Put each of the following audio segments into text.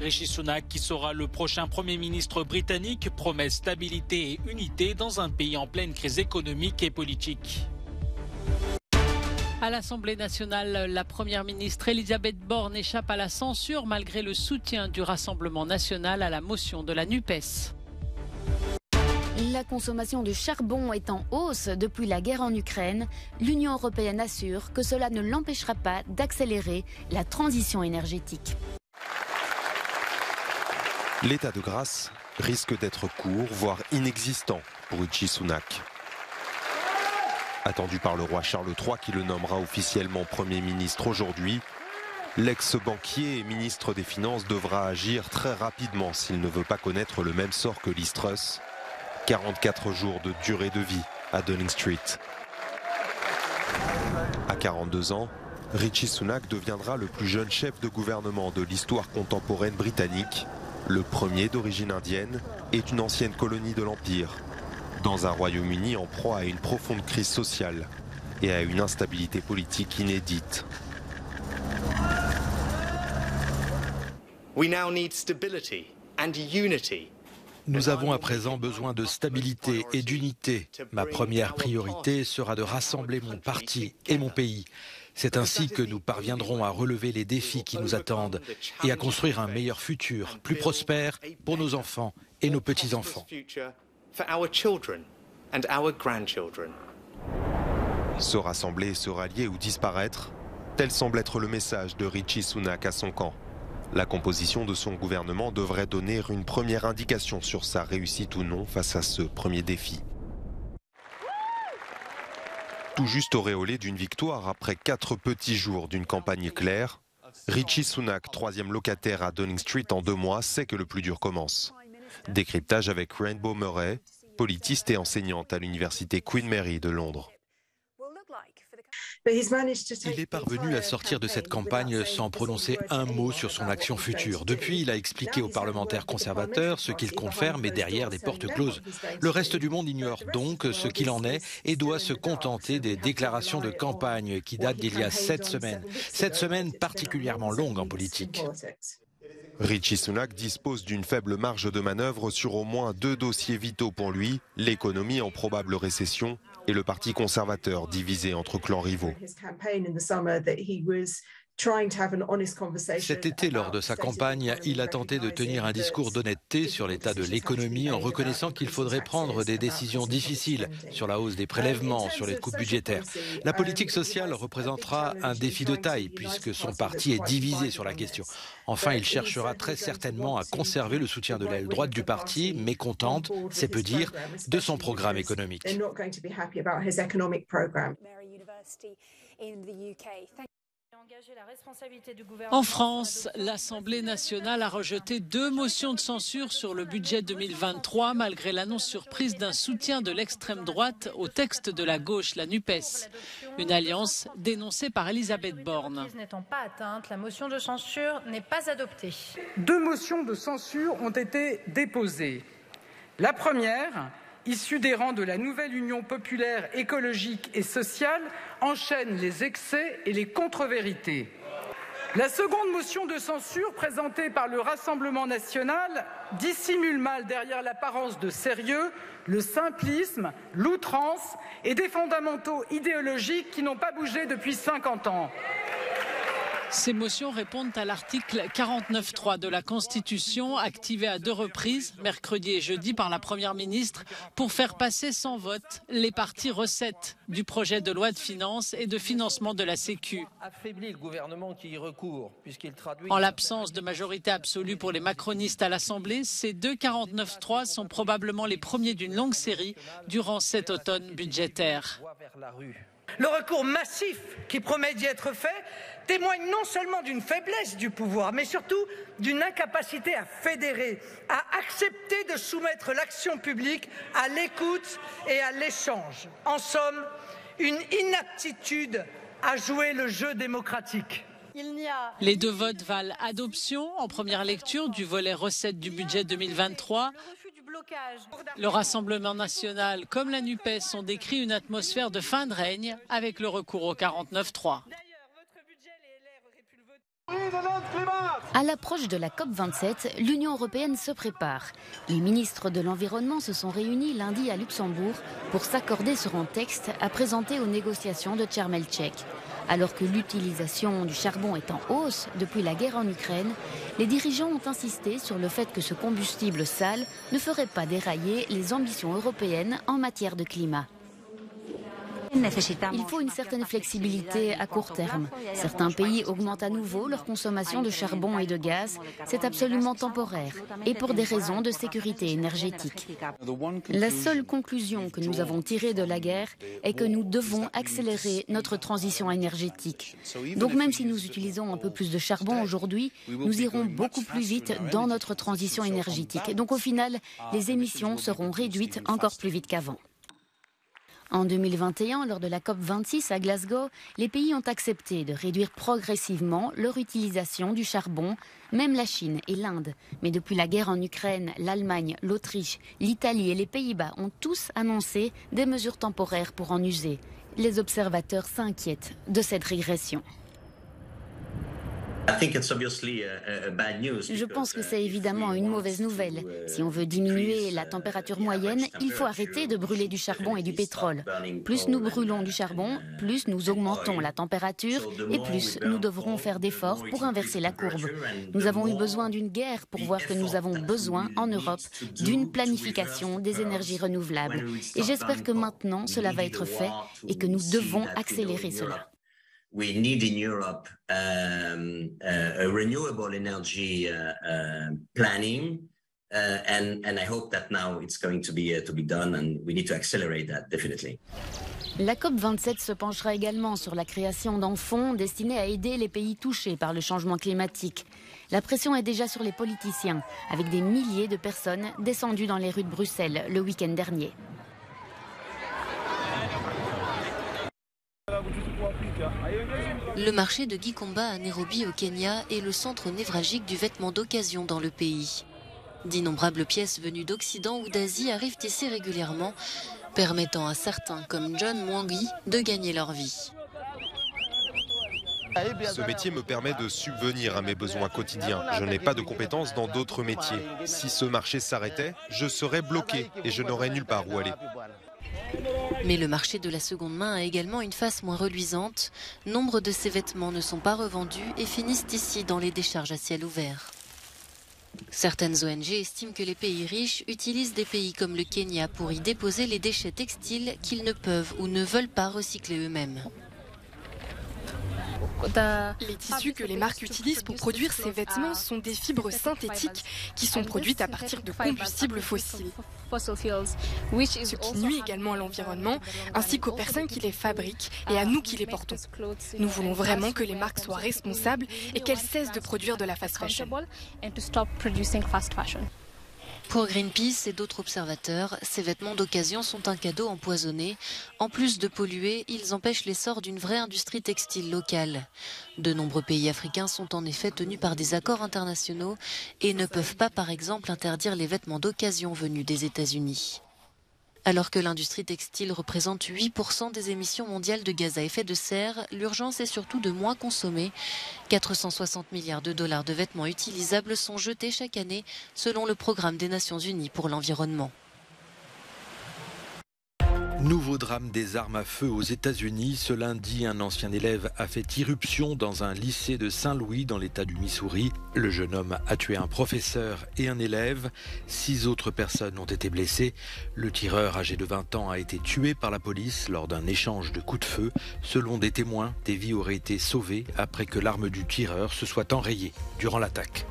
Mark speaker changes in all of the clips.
Speaker 1: Rishi Sunak, qui sera le prochain Premier ministre britannique, promet stabilité et unité dans un pays en pleine crise économique et politique.
Speaker 2: À l'Assemblée nationale, la Première ministre Elisabeth Borne échappe à la censure malgré le soutien du Rassemblement national à la motion de la NUPES.
Speaker 3: La consommation de charbon est en hausse depuis la guerre en Ukraine. L'Union européenne assure que cela ne l'empêchera pas d'accélérer la transition énergétique.
Speaker 4: L'état de grâce risque d'être court, voire inexistant pour Rishi Sunak. Attendu par le roi Charles III qui le nommera officiellement Premier ministre aujourd'hui, l'ex-banquier et ministre des Finances devra agir très rapidement s'il ne veut pas connaître le même sort que Liz Truss. 44 jours de durée de vie à Downing Street. À 42 ans, Rishi Sunak deviendra le plus jeune chef de gouvernement de l'histoire contemporaine britannique, le premier d'origine indienne et d'une ancienne colonie de l'Empire, dans un Royaume-Uni en proie à une profonde crise sociale et à une instabilité politique inédite.
Speaker 5: We now need stability and unity.
Speaker 6: Nous avons à présent besoin de stabilité et d'unité. Ma première priorité sera de rassembler mon parti et mon pays. C'est ainsi que nous parviendrons à relever les défis qui nous attendent et à construire un meilleur futur, plus prospère pour nos enfants et nos petits-enfants.
Speaker 4: Se rassembler, se rallier ou disparaître, tel semble être le message de Rishi Sunak à son camp. La composition de son gouvernement devrait donner une première indication sur sa réussite ou non face à ce premier défi. Tout juste auréolé d'une victoire après 4 petits jours d'une campagne claire, Rishi Sunak, troisième locataire à Downing Street en 2 mois, sait que le plus dur commence. Décryptage avec Rainbow Murray, politiste et enseignante à l'université Queen Mary de Londres.
Speaker 6: Il est parvenu à sortir de cette campagne sans prononcer un mot sur son action future. Depuis, il a expliqué aux parlementaires conservateurs ce qu'il compte faire, mais derrière des portes closes. Le reste du monde ignore donc ce qu'il en est et doit se contenter des déclarations de campagne qui datent d'il y a 7 semaines. 7 semaines particulièrement longues en politique.
Speaker 4: Rishi Sunak dispose d'une faible marge de manœuvre sur au moins 2 dossiers vitaux pour lui, l'économie en probable récession et le parti conservateur divisé entre clans rivaux.
Speaker 6: Cet été, lors de sa campagne, il a tenté de tenir un discours d'honnêteté sur l'état de l'économie en reconnaissant qu'il faudrait prendre des décisions difficiles sur la hausse des prélèvements, sur les coupes budgétaires. La politique sociale représentera un défi de taille puisque son parti est divisé sur la question. Enfin, il cherchera très certainement à conserver le soutien de l'aile droite du parti, mécontente, c'est peu dire, de son programme économique.
Speaker 2: En France, l'Assemblée nationale a rejeté 2 motions de censure sur le budget 2023 malgré l'annonce surprise d'un soutien de l'extrême droite au texte de la gauche, la NUPES. Une alliance dénoncée par Elisabeth Borne.
Speaker 7: N'étant pas atteinte, la motion de censure n'est pas adoptée.
Speaker 8: 2 motions de censure ont été déposées. La première, issue des rangs de la nouvelle Union populaire écologique et sociale, enchaîne les excès et les contre-vérités. La seconde motion de censure, présentée par le Rassemblement national, dissimule mal derrière l'apparence de sérieux le simplisme, l'outrance et des fondamentaux idéologiques qui n'ont pas bougé depuis 50 ans.
Speaker 2: Ces motions répondent à l'article 49.3 de la Constitution, activé à 2 reprises, mercredi et jeudi, par la Première ministre, pour faire passer sans vote les parties recettes du projet de loi de finances et de financement de la Sécu. En l'absence de majorité absolue pour les macronistes à l'Assemblée, ces 2 49.3 sont probablement les premiers d'une longue série durant cet automne budgétaire.
Speaker 9: Le recours massif qui promet d'y être fait témoigne non seulement d'une faiblesse du pouvoir, mais surtout d'une incapacité à fédérer, à accepter de soumettre l'action publique à l'écoute et à l'échange. En somme, une inaptitude à jouer le jeu démocratique.
Speaker 2: Les 2 votes valent adoption en première lecture du volet recettes du budget 2023. Le Rassemblement national comme la NUPES ont décrit une atmosphère de fin de règne avec le recours au 49.3.
Speaker 3: À l'approche de la COP27, l'Union européenne se prépare. Les ministres de l'Environnement se sont réunis lundi à Luxembourg pour s'accorder sur un texte à présenter aux négociations de Sharm el-Sheikh. Alors que l'utilisation du charbon est en hausse depuis la guerre en Ukraine, les dirigeants ont insisté sur le fait que ce combustible sale ne ferait pas dérailler les ambitions européennes en matière de climat. Il faut une certaine flexibilité à court terme. Certains pays augmentent à nouveau leur consommation de charbon et de gaz. C'est absolument temporaire et pour des raisons de sécurité énergétique. La seule conclusion que nous avons tirée de la guerre est que nous devons accélérer notre transition énergétique. Donc même si nous utilisons un peu plus de charbon aujourd'hui, nous irons beaucoup plus vite dans notre transition énergétique. Donc au final, les émissions seront réduites encore plus vite qu'avant. En 2021, lors de la COP26 à Glasgow, les pays ont accepté de réduire progressivement leur utilisation du charbon, même la Chine et l'Inde. Mais depuis la guerre en Ukraine, l'Allemagne, l'Autriche, l'Italie et les Pays-Bas ont tous annoncé des mesures temporaires pour en user. Les observateurs s'inquiètent de cette régression. Je pense que c'est évidemment une mauvaise nouvelle. Si on veut diminuer la température moyenne, il faut arrêter de brûler du charbon et du pétrole. Plus nous brûlons du charbon, plus nous augmentons la température et plus nous devrons faire d'efforts pour inverser la courbe. Nous avons eu besoin d'une guerre pour voir que nous avons besoin en Europe d'une planification des énergies renouvelables. Et j'espère que maintenant cela va être fait et que nous devons accélérer cela.
Speaker 10: We need in Europe a renewable energy planning, and I hope that now it's going to be done, and we need to accelerate that definitely.
Speaker 3: La COP27 se penchera également sur la création d'un fonds destiné à aider les pays touchés par le changement climatique. La pression est déjà sur les politiciens, avec des milliers de personnes descendues dans les rues de Bruxelles le week-end dernier.
Speaker 11: Le marché de Gikomba à Nairobi au Kenya est le centre névralgique du vêtement d'occasion dans le pays. D'innombrables pièces venues d'Occident ou d'Asie arrivent ici régulièrement, permettant à certains comme John Mwangi de gagner leur vie.
Speaker 4: Ce métier me permet de subvenir à mes besoins quotidiens. Je n'ai pas de compétences dans d'autres métiers. Si ce marché s'arrêtait, je serais bloqué et je n'aurais nulle part où aller.
Speaker 11: Mais le marché de la seconde main a également une face moins reluisante. Nombre de ces vêtements ne sont pas revendus et finissent ici dans les décharges à ciel ouvert. Certaines ONG estiment que les pays riches utilisent des pays comme le Kenya pour y déposer les déchets textiles qu'ils ne peuvent ou ne veulent pas recycler eux-mêmes.
Speaker 12: Les tissus que les marques utilisent pour produire ces vêtements sont des fibres synthétiques qui sont produites à partir de combustibles fossiles, ce qui nuit également à l'environnement ainsi qu'aux personnes qui les fabriquent et à nous qui les portons. Nous voulons vraiment que les marques soient responsables et qu'elles cessent de produire de la fast fashion.
Speaker 11: Pour Greenpeace et d'autres observateurs, ces vêtements d'occasion sont un cadeau empoisonné. En plus de polluer, ils empêchent l'essor d'une vraie industrie textile locale. De nombreux pays africains sont en effet tenus par des accords internationaux et ne peuvent pas, par exemple, interdire les vêtements d'occasion venus des États-Unis. Alors que l'industrie textile représente 8% des émissions mondiales de gaz à effet de serre, l'urgence est surtout de moins consommer. 460 milliards de dollars de vêtements utilisables sont jetés chaque année, selon le programme des Nations Unies pour l'environnement.
Speaker 6: Nouveau drame des armes à feu aux États-Unis. Ce lundi, un ancien élève a fait irruption dans un lycée de Saint-Louis dans l'État du Missouri. Le jeune homme a tué un professeur et un élève. 6 autres personnes ont été blessées. Le tireur âgé de 20 ans a été tué par la police lors d'un échange de coups de feu. Selon des témoins, des vies auraient été sauvées après que l'arme du tireur se soit enrayée durant l'attaque.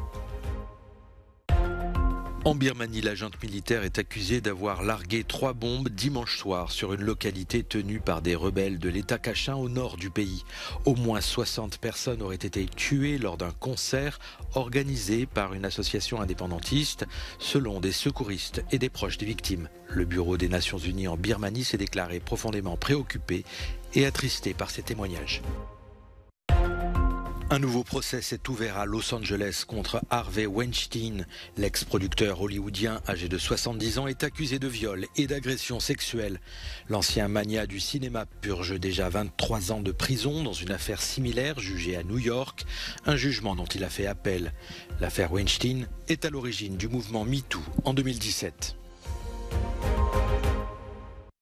Speaker 6: En Birmanie, la junte militaire est accusée d'avoir largué 3 bombes dimanche soir sur une localité tenue par des rebelles de l'État Kachin au nord du pays. Au moins 60 personnes auraient été tuées lors d'un concert organisé par une association indépendantiste, selon des secouristes et des proches des victimes. Le Bureau des Nations Unies en Birmanie s'est déclaré profondément préoccupé et attristé par ces témoignages. Un nouveau procès s'est ouvert à Los Angeles contre Harvey Weinstein. L'ex-producteur hollywoodien âgé de 70 ans est accusé de viol et d'agression sexuelle. L'ancien magnat du cinéma purge déjà 23 ans de prison dans une affaire similaire jugée à New York, un jugement dont il a fait appel. L'affaire Weinstein est à l'origine du mouvement MeToo en 2017.